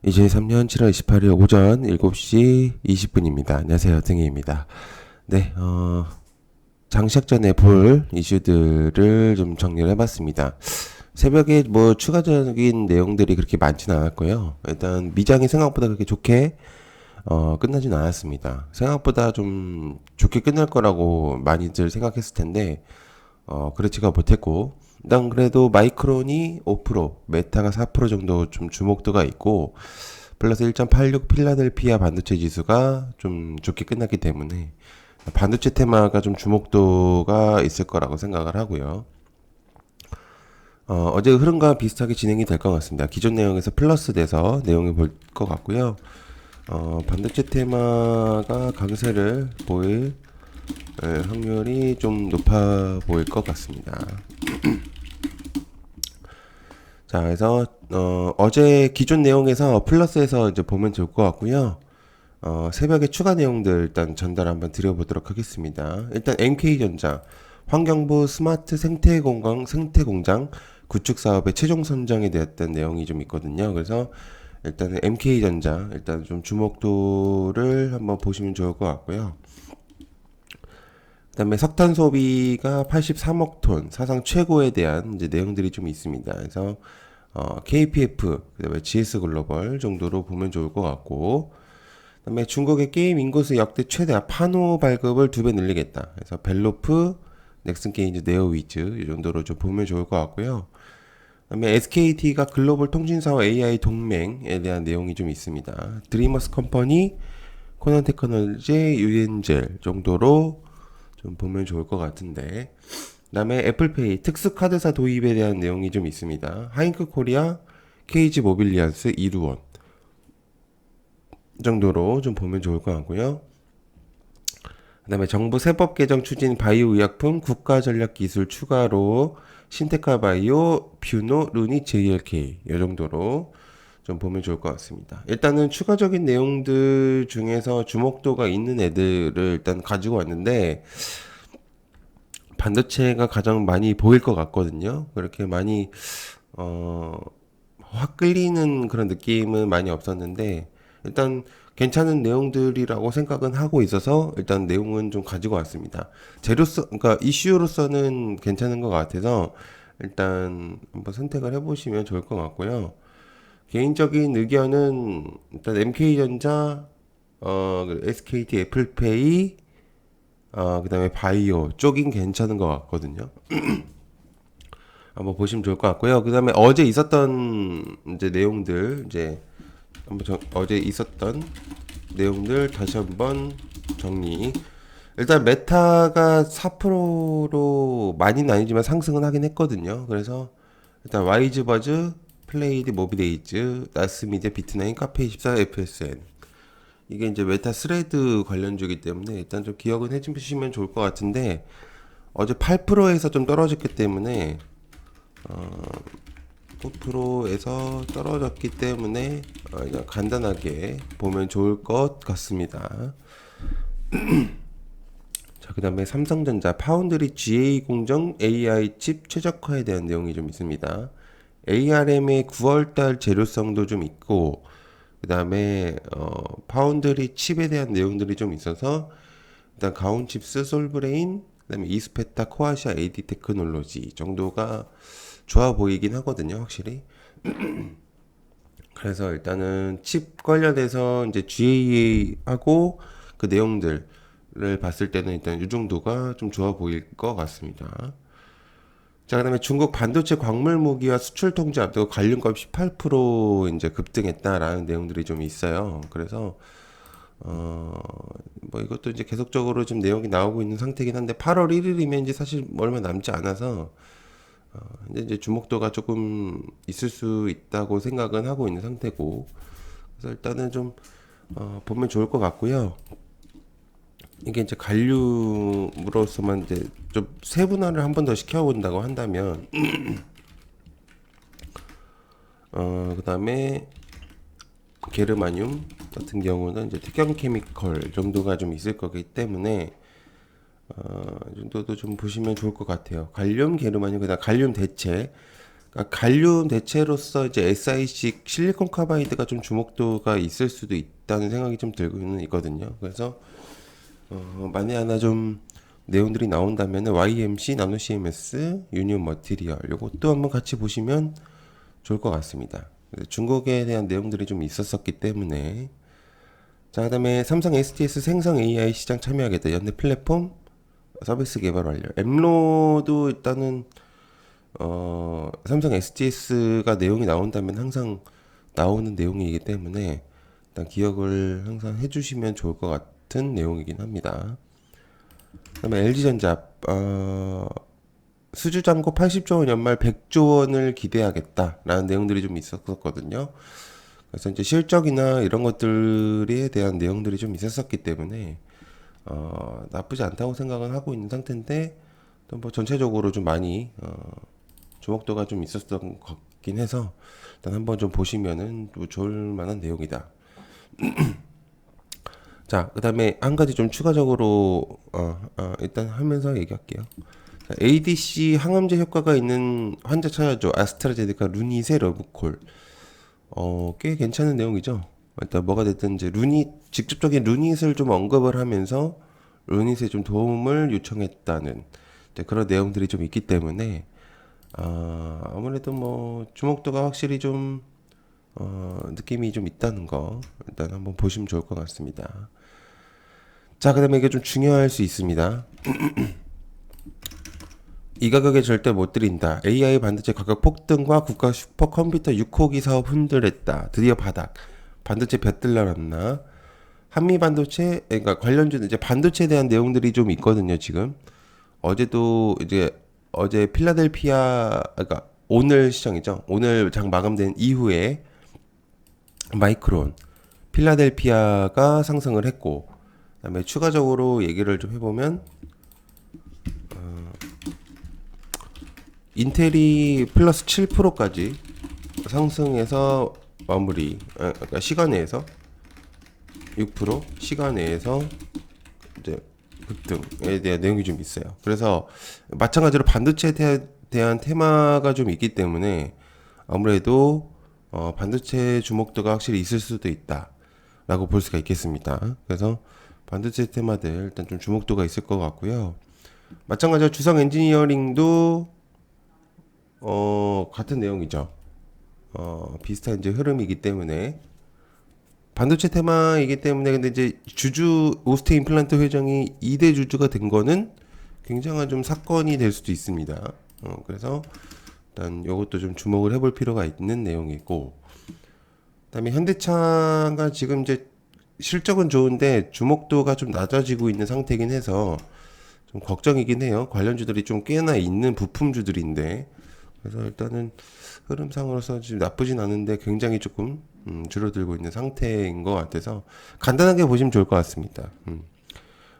2023년 7월 28일 오전 7시 20분입니다. 안녕하세요. 등희입니다. 네, 장시작 전에 볼 이슈들을 좀 정리를 해봤습니다. 새벽에 뭐 추가적인 내용들이 그렇게 많지는 않았고요. 일단 미장이 생각보다 그렇게 좋게 끝나진 않았습니다. 생각보다 좀 좋게 끝날 거라고 많이들 생각했을 텐데 그렇지가 못했고, 일단 그래도 마이크론이 5%, 메타가 4% 정도 좀 주목도가 있고, 플러스 1.86 필라델피아 반도체 지수가 좀 좋게 끝났기 때문에 반도체 테마가 좀 주목도가 있을 거라고 생각을 하고요. 어제 흐름과 비슷하게 진행이 될 것 같습니다. 기존 내용에서 플러스 돼서 내용을 볼 것 같고요. 반도체 테마가 강세를 보일 확률이 좀 높아 보일 것 같습니다. 자, 그래서 어제 기존 내용에서 플러스에서 이제 보면 좋을 것 같고요. 새벽에 추가 내용들 일단 전달 한번 드려보도록 하겠습니다. 일단 MK전자 환경부 스마트 생태공장 구축 사업의 최종 선정이 되었던 내용이 좀 있거든요. 그래서 일단은 MK전자 일단 좀 주목도를 한번 보시면 좋을 것 같고요. 그다음에 석탄 소비가 83억 톤 사상 최고에 대한 이제 내용들이 좀 있습니다. 그래서 KPF 그다음에 GS 글로벌 정도로 보면 좋을 것 같고, 그다음에 중국의 게임 인구수 역대 최대 판호 발급을 2배 늘리겠다. 그래서 벨로프, 넥슨 게임즈, 네오위즈 이 정도로 좀 보면 좋을 것 같고요. 그다음에 SKT가 글로벌 통신사와 AI 동맹에 대한 내용이 좀 있습니다. 드리머스 컴퍼니, 코난 테크놀로지, 유엔젤 정도로 좀 보면 좋을 것 같은데, 그다음에 애플페이 특수 카드사 도입에 대한 내용이 좀 있습니다. 하잉크 코리아, KG 모빌리안스, 이루원 정도로 좀 보면 좋을 것 같고요. 그다음에 정부 세법 개정 추진 바이오 의약품 국가 전략 기술 추가로 신테카 바이오, 뷰노, 루니, JLK 이 정도로 좀 보면 좋을 것 같습니다. 일단은 추가적인 내용들 중에서 주목도가 있는 애들을 일단 가지고 왔는데, 반도체가 가장 많이 보일 것 같거든요. 그렇게 많이 확 끌리는 그런 느낌은 많이 없었는데, 일단 괜찮은 내용들이라고 생각은 하고 있어서 일단 내용은 좀 가지고 왔습니다. 재료서, 그러니까 이슈로서는 괜찮은 것 같아서 일단 한번 선택을 해보시면 좋을 것 같고요. 개인적인 의견은 일단 MK전자, SKT 애플페이, 그다음에 바이오 쪽인 괜찮은 것 같거든요. 한번 보시면 좋을 것 같고요. 그다음에 어제 있었던 이제 내용들 이제 어제 있었던 내용들 다시 한번 정리. 일단 메타가 4%로 많이는 아니지만 상승은 하긴 했거든요. 그래서 일단 와이즈버즈, 플레이드, 모비데이즈, 나스미디어, 비트나인, 카페24, FSN 이게 이제 메타 스레드 관련주기 때문에 일단 좀 기억은 해주시면 좋을 것 같은데, 어제 8%에서 좀 떨어졌기 때문에 9%에서 떨어졌기 때문에 그냥 간단하게 보면 좋을 것 같습니다. 자, 그 다음에 삼성전자 파운드리 GA 공정 AI 칩 최적화에 대한 내용이 좀 있습니다. ARM의 9월달 재료성도 좀 있고, 그 다음에 파운드리 칩에 대한 내용들이 좀 있어서 일단 가온칩스, 솔브레인, 그 다음에 이스페타, 코아시아, AD 테크놀로지 정도가 좋아 보이긴 하거든요, 확실히. 그래서 일단은 칩 관련해서 이제 GA하고 그 내용들을 봤을 때는 일단 이 정도가 좀 좋아 보일 것 같습니다. 자, 그다음에 중국 반도체 광물 무기와 수출 통제 앞두고 관련값 18% 이제 급등했다라는 내용들이 좀 있어요. 그래서 뭐 이것도 이제 계속적으로 좀 내용이 나오고 있는 상태긴 한데, 8월 1일이면 이제 사실 얼마 남지 않아서 이제 주목도가 조금 있을 수 있다고 생각은 하고 있는 상태고, 그래서 일단은 좀 보면 좋을 것 같고요. 이게 이제 관류로서만 이제 좀 세분화를 한 번 더 시켜본다고 한다면, 그다음에 게르마늄 같은 경우는 이제 특경 케미컬 정도가 좀 있을 거기 때문에 이 정도도 좀 보시면 좋을 것 같아요. 갈륨, 게르마늄, 그다음 갈륨 대체, 그러니까 갈륨 대체로서 이제 SiC 실리콘 카바이드가 좀 주목도가 있을 수도 있다는 생각이 좀 들고는 있거든요. 그래서 만에 하나 좀 내용들이 나온다면은 YMC, 나노 CMS, 유니온 머티리얼 요것도 한번 같이 보시면 좋을 것 같습니다. 중국에 대한 내용들이 좀 있었었기 때문에. 자, 그다음에 삼성 STS 생성 AI 시장 참여하겠다. 연내 플랫폼 서비스 개발 완료. 엠로도 일단은 삼성 STS가 내용이 나온다면 항상 나오는 내용이기 때문에 일단 기억을 항상 해주시면 좋을 것 같은 내용이긴 합니다. 그다음에 LG전자 수주 잔고 80조 원 연말 100조 원을 기대하겠다라는 내용들이 좀 있었거든요. 그래서 이제 실적이나 이런 것들에 대한 내용들이 좀 있었었기 때문에 나쁘지 않다고 생각은 하고 있는 상태인데 또 뭐 전체적으로 좀 많이 주목도가 좀 있었던 것 같긴 해서 일단 한번 좀 보시면은 또 좋을 만한 내용이다. 자, 그다음에 한 가지 좀 추가적으로 일단 하면서 얘기할게요. 자, ADC 항암제 효과가 있는 환자 찾아줘. 아스트라제네카 루닛의 러브콜. 꽤 괜찮은 내용이죠. 일단 뭐가 됐든 이제 루닛 직접적인 루닛을 좀 언급을 하면서 루닛에 좀 도움을 요청했다는 그런 내용들이 좀 있기 때문에 아무래도 뭐 주목도가 확실히 좀 느낌이 좀 있다는 거 일단 한번 보시면 좋을 것 같습니다. 자, 그다음에 이게 좀 중요할 수 있습니다. 이 가격에 절대 못 드린다. AI 반도체 가격 폭등과 국가 슈퍼컴퓨터 6호기 사업 흔들렸다. 드디어 바닥. 반도체 벼들러놨나? 한미 반도체, 그러니까 관련주 이제 반도체에 대한 내용들이 좀 있거든요. 지금 어제도 이제 어제 필라델피아, 그러니까 오늘 시장이죠. 오늘 장 마감된 이후에 마이크론, 필라델피아가 상승을 했고, 그다음에 추가적으로 얘기를 좀 해보면 인텔이 플러스 7%까지 상승해서 마무리, 그러니까 시간 내에서 6%, 시간 내에서 이제 급등에 대한 내용이 좀 있어요. 그래서 마찬가지로 반도체에 대한 테마가 좀 있기 때문에 아무래도 반도체 주목도가 확실히 있을 수도 있다라고 볼 수가 있겠습니다. 그래서 반도체 테마들 일단 좀 주목도가 있을 것 같고요. 마찬가지로 주성 엔지니어링도 같은 내용이죠. 비슷한 이제 흐름이기 때문에 반도체 테마이기 때문에 근데 이제 주주 오스트 임플란트 회장이 2대 주주가 된 거는 굉장한 좀 사건이 될 수도 있습니다. 그래서 일단 이것도 좀 주목을 해볼 필요가 있는 내용이고, 그다음에 현대차가 지금 이제 실적은 좋은데 주목도가 좀 낮아지고 있는 상태이긴 해서 좀 걱정이긴 해요. 관련주들이 좀 꽤나 있는 부품주들인데, 그래서 일단은 흐름상으로서 지금 나쁘진 않은데 굉장히 조금 줄어들고 있는 상태인 것 같아서 간단하게 보시면 좋을 것 같습니다.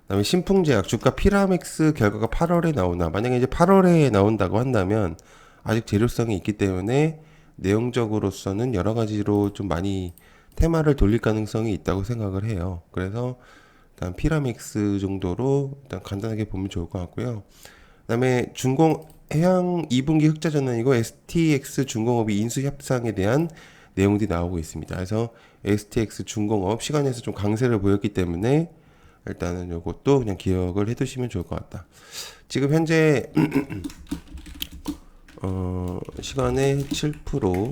그다음에 신풍제약 주가 피라맥스 결과가 8월에 나오나, 만약에 이제 8월에 나온다고 한다면 아직 재료성이 있기 때문에 내용적으로서는 여러 가지로 좀 많이 테마를 돌릴 가능성이 있다고 생각을 해요. 그래서 일단 피라맥스 정도로 일단 간단하게 보면 좋을 것 같고요. 그다음에 중공 해양 2분기 흑자 전환이고 STX 중공업이 인수 협상에 대한 내용들이 나오고 있습니다. 그래서 STX 중공업 시간에서 좀 강세를 보였기 때문에 일단은 이것도 그냥 기억을 해두시면 좋을 것 같다. 지금 현재 시간에 7%.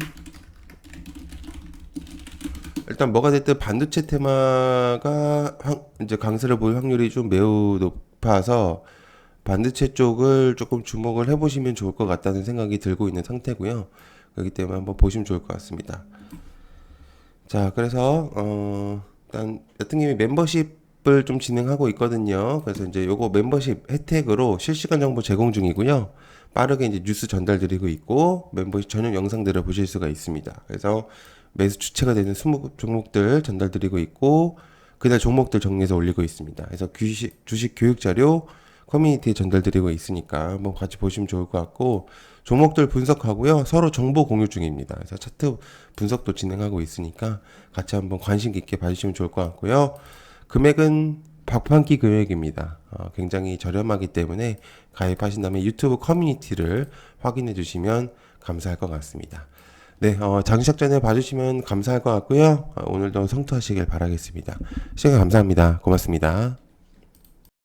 일단 뭐가 됐든 반도체 테마가 이제 강세를 보일 확률이 좀 매우 높아서 반도체 쪽을 조금 주목을 해보시면 좋을 것 같다는 생각이 들고 있는 상태고요. 그렇기 때문에 한번 보시면 좋을 것 같습니다. 자, 그래서 일단 여튼님이 멤버십을 좀 진행하고 있거든요. 그래서 이제 요거 멤버십 혜택으로 실시간 정보 제공 중이고요. 빠르게 이제 뉴스 전달드리고 있고 멤버십 전용 영상들을 보실 수가 있습니다. 그래서 매수 주체가 되는 20종목들 전달드리고 있고 그날 종목들 정리해서 올리고 있습니다. 그래서 주식 교육 자료 커뮤니티에 전달드리고 있으니까 한번 같이 보시면 좋을 것 같고, 종목들 분석하고요. 서로 정보 공유 중입니다. 그래서 차트 분석도 진행하고 있으니까 같이 한번 관심 깊게 봐주시면 좋을 것 같고요. 금액은 박판기 금액입니다. 굉장히 저렴하기 때문에 가입하신 다음에 유튜브 커뮤니티를 확인해 주시면 감사할 것 같습니다. 네, 장 시작 전에 봐주시면 감사할 것 같고요. 오늘도 성투하시길 바라겠습니다. 시간 감사합니다. 고맙습니다.